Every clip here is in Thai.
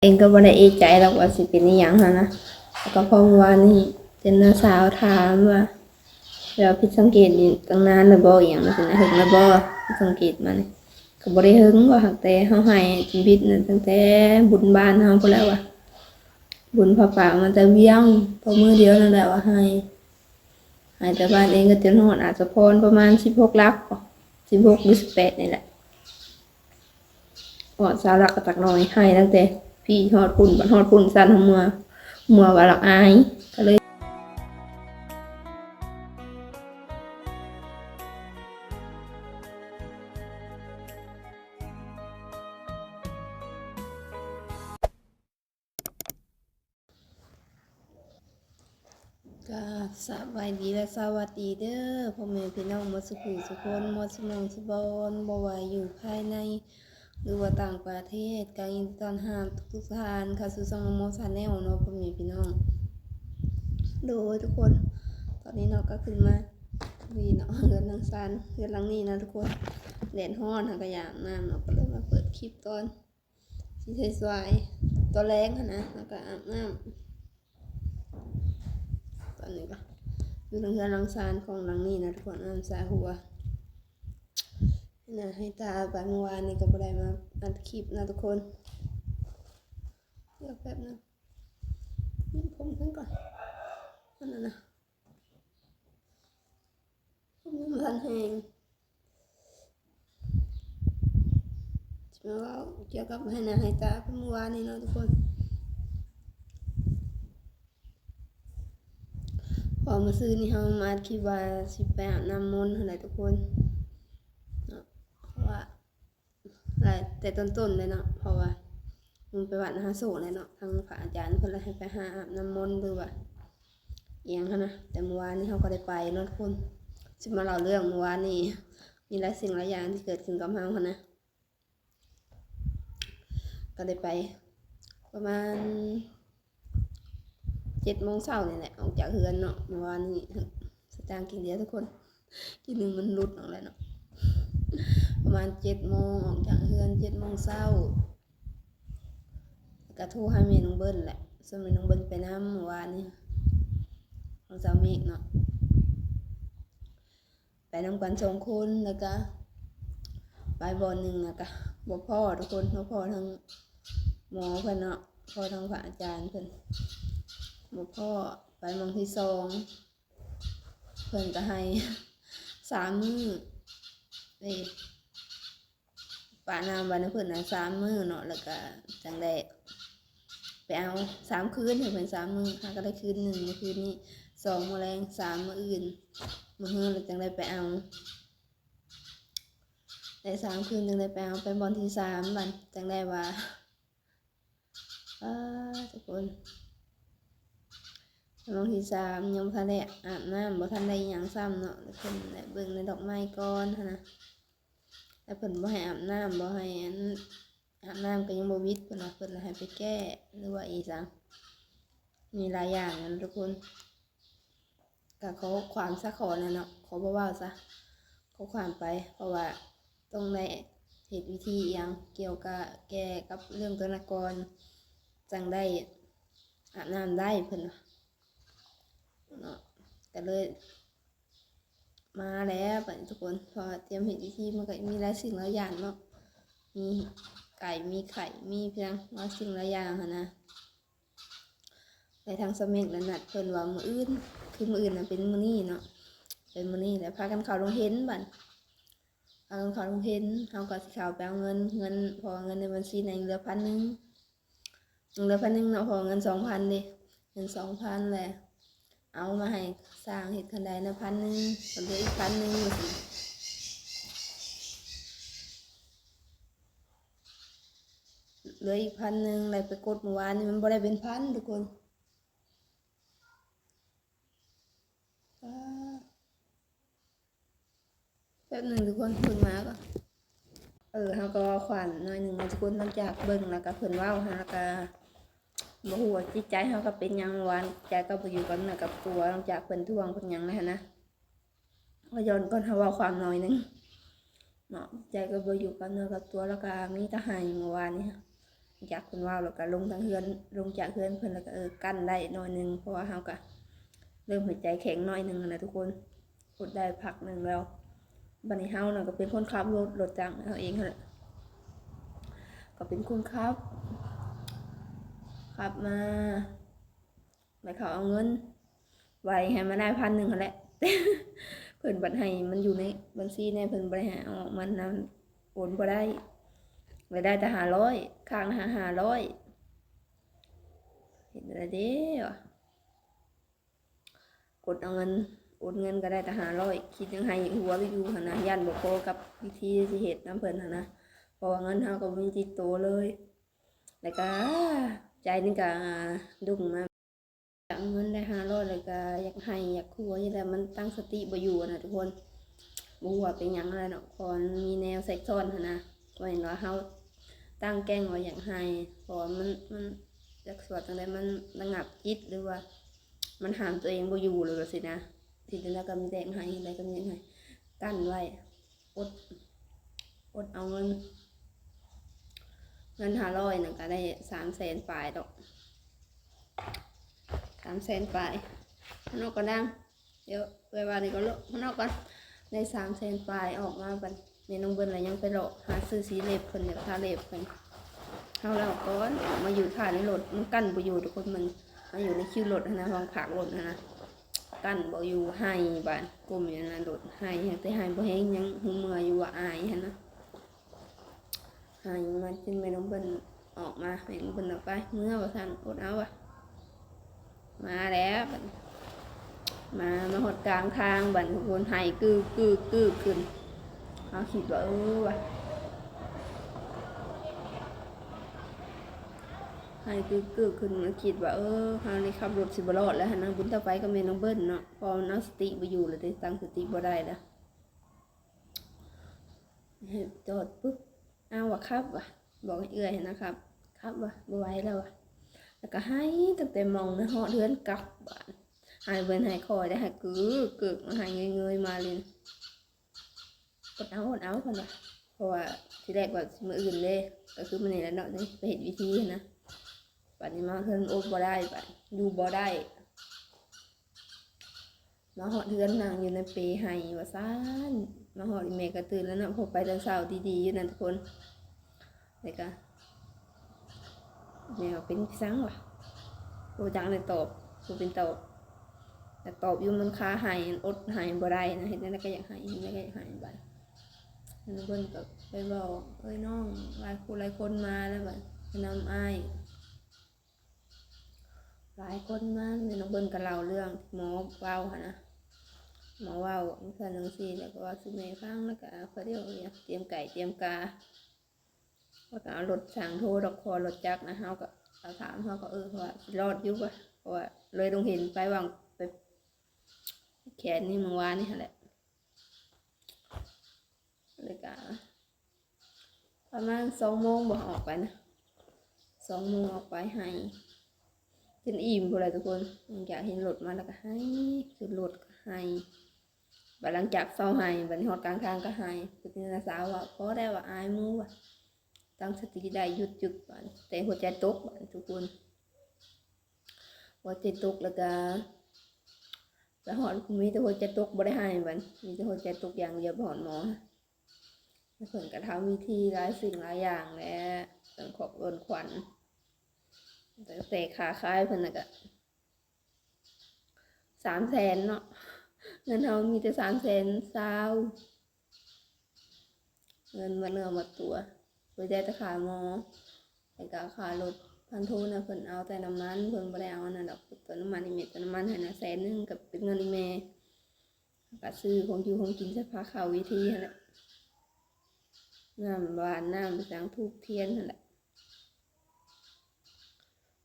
เองก็บ่ได้เอะใจหรอกว่าสิเป็นอีหยังหั้นนะแล้วก็พอเมื่อวานนี้เจนน้าสาวถามว่าแล้วผิดสังเกตนี่ตั้งนานแล้วบ่อีหยังมันสินะหึงแล้วบ่ผิดสังเกตมานี่ก็บ่ได้หึงว่าหักแต่เฮาให้ชีวิตนั่นตั้งแต่บุญบ้านเฮาพู้นแล้วว่าบุญพระป่ามันแต่เวียงพอมื้อเดียวนั่นแหละว่าให้แต่บ้านเองก็จนฮอดอาจจะพรประมาณ16หลักบ่16หรือ18นี่แหละฮอด20หลักก็ตักน้อยให้ตั้งแต่พี่ฮอดพุ่นบัดฮอดพุ่นสั่นเฮาเมื่อว่าละอายก็เลยก็สบายดีและสวัสดีเด้อพ่อแม่พี่น้องหมดสุขุสุคนหมดสมองสุบอนบ่ว่าอยู่ภายในหรือว่าต่างประเทศก็ยินดีต้อนรับทุกท่านเข้าสู่ช่องโมชาแนลเนาะพ่อแม่พี่น้องโดยทุกคนตอนนี้เนาะก็ขึ้นมาวีเนาะเรือนนางซานเรือนหลังนี้นะทุกคนแดดร้อนก็อยากน้ำเนาะก็เลยมาเปิดคลิปตอนสิสวยๆตอนแรงนะแล้วก็อาบน้ำตอนนี้ก็อยู่ทางเรือนนางซานของหลังนี้นะทุกคนน้ำสาหัวนะให้ตาบางวานนี่ก็บ่ได้มาอัดคลิปนะทุกคนเดี๋ยวแป๊บนึงนี่ผมขึ้นก่อนนั่นนะผมยังทันแหงจะมาว่าเกี่ยวกับให้นะให้ตาเมื่อวานนี่เนาะทุกคนพอมาซื้อนี่เฮามาคิดว่าสิไปอาบน้ำมนต์อะไรทุกคนเนาะเพราะว่าแต่ต้นๆเลยเนาะเพราะว่ามันไปวัดหาโศกเลยเนาะทางพระอาจารย์เพิ่นเลยให้ไปหาอาบน้ำมนต์หรือว่าเอียงหั่นนะแต่เมื่อวานนี้เฮาก็ได้ไปเนาะทุกคนสิมาเล่าเรื่องเมื่อวานนี้มีหลายสิ่งหลายอย่างที่เกิดขึ้นกับเฮาหั่นนะก็ได้ไปประมาณ7 โมงเช้านี่แหละออกจากเรือนเนาะเมื่อวานนี้สตางค์กินเดียวทุกคนกินหนึ่งมันรุดออกแล้วเนาะประมาณ7 โมงออกจากเรือน7 โมงเช้ากระทู้ให้แม่น้องเบิ้ลแหละส่วนแม่น้องเบิ้ลไปน้ำเมื่อวานนี้ของสาวเมฆเนาะไปนำกัน2 คนแล้วก็ไปบ่อหนึ่งแล้วก็บ่พ่อทุกคนบ่พ่อทั้งหมอเพิ่นเนาะพ่อทั้งพระอาจารย์เพิ่นบ่พ่อไปมองที่2เพิ่นก็ให้3 มื้อนี่ป้าน้ำวันนั้นเพิ่นนะ3 มื้อเนาะแล้วก็จังได้ไปเอา3 คืนให้เพิ่น3 มื้อหาก็ได้คืนหนึ่งเมื่อคืนนี้2มื้อแรง3มื้ออื่นมื้อฮื้อแล้วจังได้ไปเอาได้3 คืนจังได้ไปเอาไปบอนที่3บัดจังได้ว่าทุกคนบอนที่3ยังบ่ทันได้อาบน้ำบ่ทันได้หยังซ้ำเนาะเพิ่นได้เบิ่งในดอกไม้ก่อนหั้นนะแล้วเพิ่นบ่ให้อาบน้ำบ่ให้อาบน้ำก็ยังบ่วิดเพิ่นว่าเพิ่นให้ไปแก้หรือว่าอีจังมีหลายอย่างนะทุกคนก็ขอความซะขอนะเนาะขอบ่เว้าซะขอความไปเพราะว่าต้องได้เหตุวิธีอีหยังเกี่ยวกับแก้กับเรื่องตัวนักกรจังได้อาบน้ำได้เพิ่นเนาะก็เลยมาแล้วบัดนี้ทุกคนพอเตรียมเหตุวิธีมันก็มีหลายสิ่งหลายอย่างเนาะมีไก่มีไข่มีเพียงหลายสิ่งหลายอย่างหั่นนะในทางสมัครและนัดเพิ่นว่ามื้ออื่นคือมื้ออื่นน่ะเป็นมื้อนี้เนาะเป็นมื้อนี้แล้วพากันเข้าโรงเรียนบัดพากันเข้าโรงเรียนเฮาก็สิเข้าไปเอาเงินพอเงินในบัญชีน่ะเหลือ1,000เหลือ1,000เนาะพอเงิน2,000เด้เงิน2,000แหละเอามาให้สร้างเฮ็ดคันใดนะ1,000ก็เหลืออีก1,000ว่าซั่นเหลืออีก1,000แล้วไปกดเมื่อวานนี่มันบ่ได้เป็น1,000ทุกคนแป๊บนึงทุกคนเพิ่นมาก่อนเฮาก็ขวัญหน่อยหนึ่งทุกคนหลังจากเบิ่งแล้วก็เพิ่นเว้าหาก็บ่ฮู้ว่าจิตใจเฮาก็เป็นหยังวานใจก็บ่อยู่กับเนื้อกับตัวหลังจากเพิ่นทวงเพิ่นหยังแล้วนะก็ย้อนก่อนเฮาเว้าความหน่อยหนึงเนาะใจก็บ่อยู่กับเนื้อกับตัวแล้วก็มีแต่ให้เมื่อวานนี้ จากเพิ่นว่าวแล้วก็ลงทางเฮือนลงจากเฮือนเพิ่นแล้วก็กั้นได้หน่อยนึงเพราะว่าเฮาก็เริ่มหัวใจแข็งหน่อยนึงนะทุกคนอดได้พักนึงแล้วบัดนี้เฮาน่ะก็เป็นคนขับรถจักรเฮาเองนั่นแหละก็เป็นคนขับมาแล้วเขาเอาเงินไว้ให้มาได้1,000นั่นแหละ เพิ่นบัดให้มันอยู่ในบัญชีในเพิ่นบ่ได้ให้เอาออกมันนั้นโอนบ่ได้ไว้ได้แต่500ข้างละ500เห็นอะไรเด้อกดเอาเงินโอนเงินก็ได้แต่500คิดยังให้หัวไปอยู่หั่นนะยันบ่พอกับวิธีสิเฮ็ดนำเพิ่นหั่นนะเพราะว่าเงินเฮาก็บ่มีติดตัวเลยแล้วก็ใจนึงก็ดุ้งมาอยากเงินได้500แล้วก็อยากให้อยากหัวนี่แหละมันตั้งสติบ่อยู่นะทุกคนบ่ว่าเป็นหยังอะไรเนาะก่อนมีแนวแทรกซ้อนหั่นนะว่าเห็นว่าเฮาตั้งแกล้งว่าอยากให้เพราะว่ามันจักสวดจังได๋มันระงับจิตหรือว่ามันห้ามตัวเองบ่อยู่เลยว่าสินะทีนั้นแล้วก็มีแต่ให้อะไรก็มีให้กั้นไว้อดเอาเงิน500นั่นก็ได้300,000ปลายดอก300,000ปลายข้างนอกก็ดังเดี๋ยวเวลานี้ก็เลาะข้างนอกก่อนได้300,000ปลายออกมาบัดแม่น้องเบิ้ลแล้วยังไปเลาะหาซื้อสีเล็บเพิ่นอยากทาเล็บเพิ่นเฮาแล้วก่อนมาอยู่ท่าในรถมันกั้นบ่อยู่ทุกคนมันมาอยู่ในคิวรถนะวางผักรถนะกั้นบ่อยู่ให้บ้านกลุ่มอย่างนั้นรถให้แต่ให้บ่แฮงยังหูเมื่อยอยู่ว่าอายหั่นนะให้มาจนแม่น้องเบิ้ลออกมาแม่น้องเบิ้ลออกไปเมื่อว่าซั่นอดเอามาแล้วมาหดกลางทางบัดทุกคนให้กือขึ้นเขาคิดว่าว่ะให้กือขึ้นมาคิดว่าเฮานี่ขับรถสิบ่รอดแล้วหั่นนะบุญตะไฟก็แม่น้องเบิ้ลเนาะพอน้ำสติบ่อยู่เลยตั้งสติบ่ได้แล้วจอดปุ๊บเอาว่ะครับว่ะบอกให้เอื้อยนะครับครับว่ะบ่ไหวแล้วว่ะแล้วก็ให้ตั้งแต่มองในหอเดือนกลับบ้านให้เบิ้นให้คอยได้ให้กึกมาให้เงยมาเลยอดเอาคนละเพราะว่าที่แรกว่ามืออื่นเลยก็คือมันนี่แหละเนาะนี่ไปเห็นวิธีนะบัดนี้มาเพิ่นโอบบ่ได้บัดอยู่บ่ได้มาหอดเดือนนั่งอยู่ในเปรให้ว่าซ่านมาหอดแม่ก็ตื่นแล้วเนาะพอไปตอนเช้าดีๆอยู่นั่นทุกคนแล้วก็แม่ก็เป็นสังว่ะโอ้จังเลยตอบกูเป็นตอบแต่ตอบอยู่มันคาหายอดหายบ่ได้นะเห็นนั่นก็อยากหายนั่นก็อยากหายไปน้องเบิ้ลก็ไปบอกน้องหลายคนมาแล้วแบบน้ำอ้ายหลายคนมาน้องเบิ้ลก็เล่าเรื่องหมอเว้าค่ะนะหมอเว้าเพื่อนน้องซีแล้วก็ว่าซื้อแม่ฟังแล้วก็เขาเรียกว่าเตรียมไก่เตรียมกาแล้วก็เอารถสั่งโทรดอกคอรถจักรนะเฮาก็เราถามเขาก็เพราะว่ารอดอยู่ป่ะเพราะว่าเลยต้องเห็นไปวางไปแขนนี่เมื่อวานนี่แหละเลยกะประมาณ2 โมงบอกออกไปนะ2 โมงออกไปให้จนอิ่มพอเลยทุกคนอยากเห็นรถมาแล้วก็ให้ขึ้นรถก็ให้บัดหลังจากเฝ้าให้บัดหอดกลางทางก็ให้คือที่นาสาวว่าพอได้ว่าอายมูว่ะตั้งสติได้หยุดจุดบัดแต่หัวใจตกบัดทุกคนหัวใจตกแล้วก็ไปหอดมีแต่หัวใจตกบ่ได้ให้บัดมีแต่หัวใจตกอย่างเดียวไปหอดหมอเพิ่นก็ทำวิธีหลายสิ่งหลายอย่างแหละเพิ่นขอบเอิ้นขวัญแต่ขาคายเพิ่นน่ะก็300,000เนาะเงินเฮามีแต่320,000เงินมาเนื้อมาตัวเพื่อได้แต่ค่าหมอแล้วก็ค่ารถพันโทนะเพิ่นเอาแต่น้ำมันเพิ่นบ่ได้เอาอันนั้นดอกตัวน้ำมันนี่เม็ดตัวน้ำมันให้น่ะ100,000กับเป็นเงินอีแม่ก็ซื้อของอยู่ของกินใช้พาเข้าวิธีนั่นแหละน้ำหวานน้ำไปสังทูบเทียนนั่นแหละ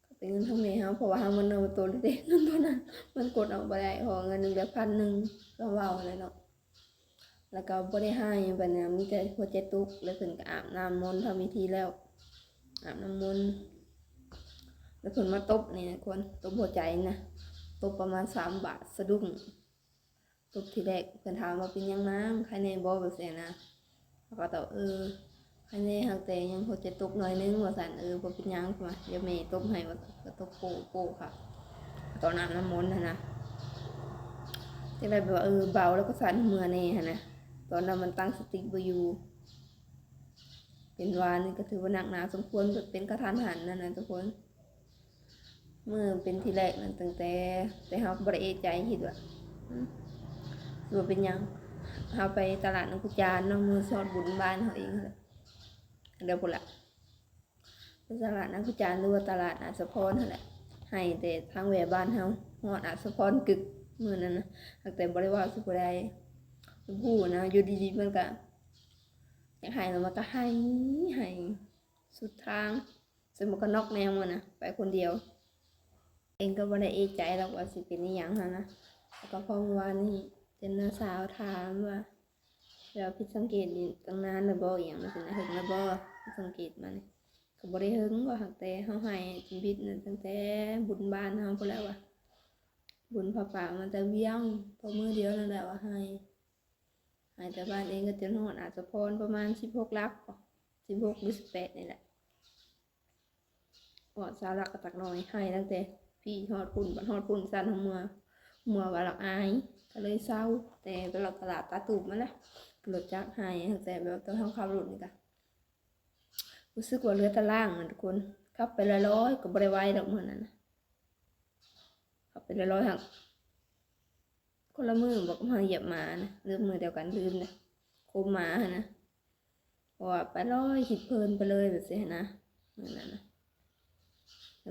ก็เป็นเงินทั้งแม่เฮาเพราะว่าเฮามันเอาตัวเล็กๆเงินตัวนั้นมันกดออกบ่ได้พอเงินนึงเหลือ1,000ก็เว้าเลยเนาะแล้วก็บ่ได้ให้บัดนี้มีแต่หัวใจตุกแล้วเพิ่นก็อาบน้ำมนต์ทำพิธีแล้วอาบน้ำมนต์แล้วเพิ่นมาตบนี่นะคนตบหัวใจนะตบประมาณ3 บาทสะดุ้งตบทีแรกเพิ่นถามว่าเป็นยังนางใครแน่บ่แบบนี้นะเขาก็ตอบ อันนี้หากแต่ยังพอจะตกหน่อยนึงว่าสันบ่เป็นหยังว่าเดี๋ยวแม่ตบให้ว่าก็ตบโปค่ะตอนน้ำมนต์นะจะได้แบบว่าเบาแล้วก็สั่นเมื่อนี่ฮะนะตอนนั้นมันตั้งสติบ่อยู่เป็นวานนี่ก็ถือว่าหนักหนาสมควรเป็นกระทันหันนั่นนะทุกคนเมื่อเป็นทีแรกนั่นตั้งแต่เขาบริเอใจคิดว่าว่าเป็นยังเขาไปตลาดน้ำกุจานน้องมือสอดบุญบ้านเขาเองเลยเดี๋ยวพอละตลาดน้ำกุจานหรือว่าตลาดอาสะพรนั่นแหละให้แต่ทางแหวบ้านเขาหอดอาสะพรกึกมือนั้นนะแต่บริวารสุภาได้ผู้นะอยู่ดีๆมันก็อยากให้เรามันก็ให้สุดทางสมมติก็นอกแนวมันนะไปคนเดียวเองก็บ่ได้เอะใจหรอกว่าสิเป็นนี่ยังฮะนะแล้วก็พอว่านี่เจนน้าสาวถามว่าเราผิดสังเกตนี่ตั้งนานแล้วบ่อย่างมันสินะหึงแล้วบ่สังเกตมันก็บ่ได้หึงว่าหักแต่เฮาให้ชีวิตนั่นตั้งแต่บุญบ้านเฮาพุ่นแล้วว่าบุญพระป่ามันแต่เวียงพอมื้อเดียวนั่นแหละว่าให้แต่บ้านเองก็จะนอนอาจจะพรประมาณ16 ลัก16หรือ18นี่แหละสาวลักก็ตักน้อยให้ตั้งแต่พี่ฮอดปุ่นบัดฮอดปุ่นสั่นเมื่อว่าหลักอายก็เลยเศร้าแต่ไปหลอกตลาดตาตูบมาแล้วรถจักรให้แต่แบบตอนเขาขับรถนี่ก็รู้สึกว่าเรือตะล่างนะทุกคนขับไปร้อยก็บริไวดอกเหมือนนั้นขับไปร้อยหักคนละมือบอกมาเหยียบหมานะเรื่องมือเดียวกันลืมนะโคมหมานะว่าไปร้อยหิดเพลินไปเลยแบบนี้นะเหมือนนั้นนะ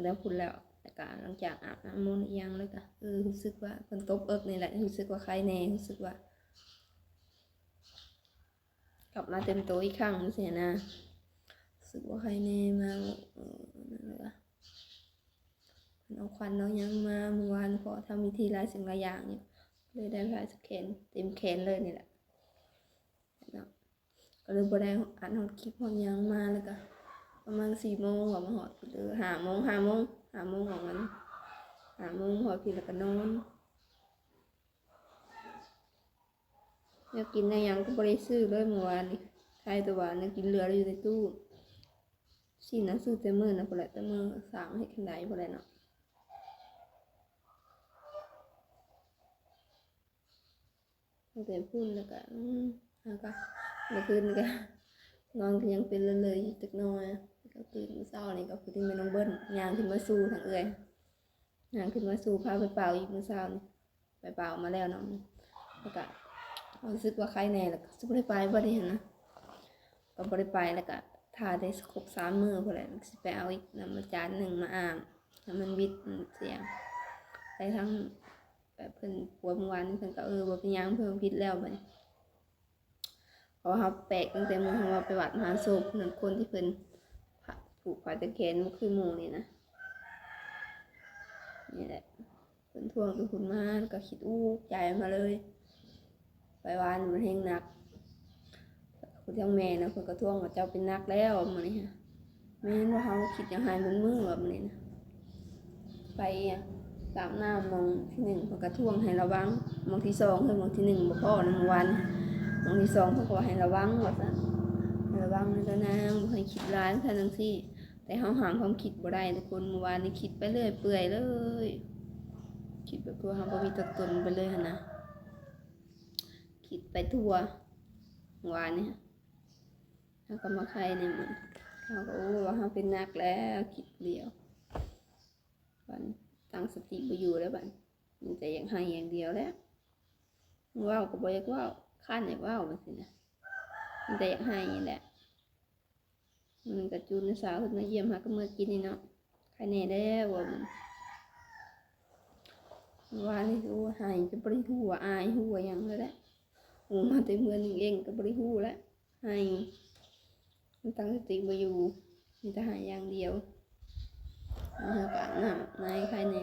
แล้วพูดแล้วแต่การหลังจากอาบน้ำมนต์ยังเลยก็รู้สึกว่าคนตบเอิกนี่แหละรู้สึกว่าใครแน่รู้สึกว่ากลับมาเต็มตัวอีกครั้งนี่สินะรู้สึกว่าใครแน่มานั่นเลยเอาควันเอายังมาเมื่อวานพอทำวิธีหลายสิ่งหลายอย่างเนี่ยเลยได้ลายสแกนเต็มแขนเลยนี่แหละก็เลยบ่ได้อ่านหอดคลิปหอดยังมาแล้วก็ประมาณ4 โมงว่ามาหอดหรือ5 โมงของมัน5 โมงหอดพี่แล้วก็นอนอยากกินในยังก็บริซื้อเลยเมื่อวานนี่ใครตัววานนี่กินเหลืออยู่ในตู้สินะซื้อเต็มมือนะพอแหละแต่มือสั่งให้ขึ้นได้พอแหละเนาะแต่พูดแล้วก็แล้วก็เมื่อคืนก็นอนก็ยังเป็นเลยตึกน้อยก็ตื่นเช้านี่ก็คือที่ไม่น้องเบิ้ลยางขึ้นมาสู้ทางเอื้อยยางขึ้นมาสู้พาไปเป่าอีกเมื่อเช้านี่ไปเป่ามาแล้วเนาะแล้วก็รู้สึกว่าใครแน่แล้วก็สุดได้ไปบ่ได้นะก็บ่ได้ไปแล้วก็ทาได้ครบ3 มื้อพอแล้วสิไปเอาอีกน้ำจานหนึ่งมาอาบน้ำมันบิดเสียงไปทั้งแบบเพิ่นปวดเมื่อวานเพิ่นก็บ่เป็นหยังเพิ่นพิษแล้วบัดนี้เพราะเขาแปลกตั้งแต่มื้อว่าไปวัดมหาโศกนั่นคนที่เพิ่นผูกผ้าตะแขนคือหมู่นี่นะนี่แหละเพิ่นทวงตัวคุณมาก็คิดใจมาเลยไปวานมันแห้งหนักคุณยังแม่นะเพิ่นก็ทวงว่าเจ้าเป็นนักแล้วมื้อนี้ฮะแม่นว่าเฮาคิดจังไห้มันมือแบบนี้นะไปตามน้ามองที่1เพิ่นก็ทวงให้ระวังมองที่2คือมองที่1บ่พอนะเมื่อวานมองที่2เพิ่นก็ให้ระวังว่าซั่นระวังนะเด้อนางบ่ให้คิดร้ายซั่นจังซี่แต่เฮาห้ามความคิดบ่ได้ทุกคนเมื่อวานนี้คิดไปเรื่อยเปื่อยเลยคิดแบบว่าเฮาบ่มีตัวตนไปเลยหั่นนะคิดไปทั่วเมื่อวานนี้เขาก็มาใครเนี่ยมันเขาก็ว่าเขาเป็นนักแล้วคิดเดียวบันตั้งสติไปอยู่แล้วบันมันจะอย่างให้อย่างเดียวแล้วว่าวก็บอกว่าข้านอยากว่าวมันสินะมันจะอยากให้อย่างแหละมันกระจุนสาวขึ้นมาเยี่ยมหาก็เมื่อกินนี่เนาะใครแน่แล้วว่านี่ดูหายจะบริหัวอายหัวอย่างเลยแหละมาแต่เมื่อนึงเองก็บริหัวแล้วให้มันตั้งสติไปอยู่มีแต่หายอย่างเดียวแล้วก็น้ำในใครใน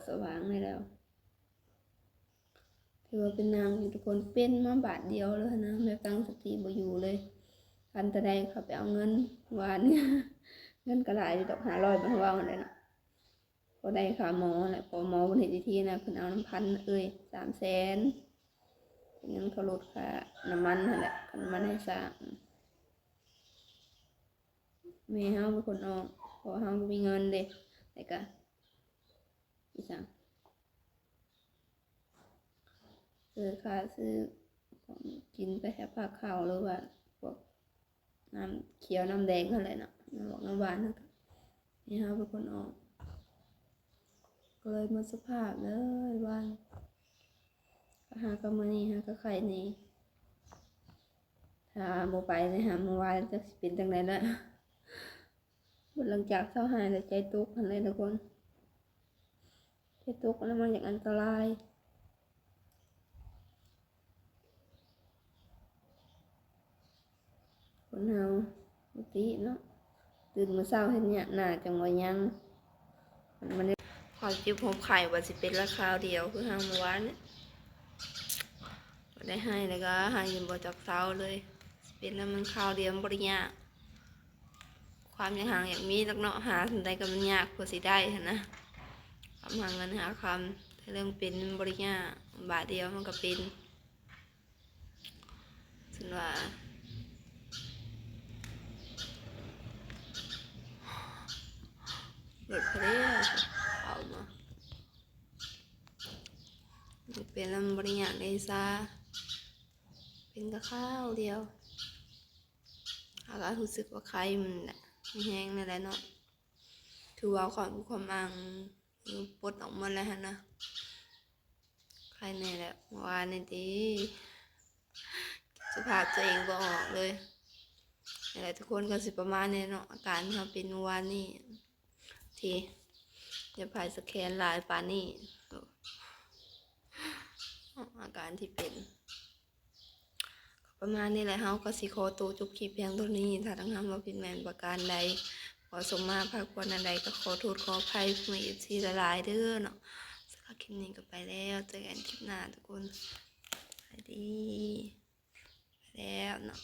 สว่างในแล้วถือว่าเป็นนางทุกคนเป็นมาบาทเดียวเลยนะแบบตั้งสติไปอยู่เลยคันตะไดเขาไปเอาเงินวานเงินกระไรดอก500บาทว่าอะไรนะพอได้ค่าหมอแหละพอหมอบนเหตุที่นะคุณเอา1,000 300,000เงินเขาลดค่าน้ำมันนั่นแหละน้ำมันให้สร้าง แม่เฮาเป็นคนออกเพราะเฮาบ่มีเงินเด้แต่ก็อีสังซื้อข้าวซื้อของกินไปแค่ผักข้าวหรือว่าพวกน้ำเขียวน้ำแดงเท่าไหร่เนาะน้ำบอกน้ำหวานนั่นก็แม่เฮาเป็นคนออกก็เลยหมดสภาพเลยวันก็หาก็มื้อนี้หาก็ไข่นี่ถ้าบ่ไปเลยหาเมื่อวานจะสิเป็นจังไดล่ะหลังจากเศร้าหายแล้วใจตกหั่นเลยทุกคนใจตกแล้วมันอย่างอันตรายคนเฮาปกติเนาะตื่นมาเช้าเห็นเนี่ยหน้าจังว่ายังมันได้พอจิบผมไข่ว่าสิเป็นราคาเดียวคือเฮาเมื่อวานเนี่ยบ่ได้ให้แล้วก็ให้ยินบ่จากเช้าเลยสิเป็นแล้วมันข้าวเดียวมันบ่ได้ยากความอยากห่างอยากมีลักเนาะหาสิ่งใดก็มันยากกว่าสิได้หั่นนะความหาเงินหาคำถ้าเรื่องเป็นมันบ่ได้ยากบาทเดียวมันก็เป็นส่วนว่าหลุดไปแล้วเอามาเป็นลำบริยากในซาเป็นกระข้าวเดียวอาการรู้สึกว่าไข้มันไม่แห้งนั่นแหละเนาะถือว่าความอังปลดออกมาแล้วนะไข้แน่แหละวานนี่ดีสภาพตัวเองบ่ออกเลยนี่แหละทุกคนก็สิประมาณนี้เนาะอาการที่เราเป็นวานนี่ทีอย่าพายสแกนลายปานี่อาการที่เป็นประมาณนี้แหละเฮาก็สิขอตัวจบคลิปเพียงเท่านี้ถ้าทั้งทำว่าผิดแม่นประการใดขอสมมาภาคควรอันใดก็ขอโทษขออภัยผู้มีที่ละลายเด้อเนาะสำหรับคลิปนี้ก็ไปแล้วเจอกันคลิปหน้าทุกคนสวัสดีไปแล้วเนาะ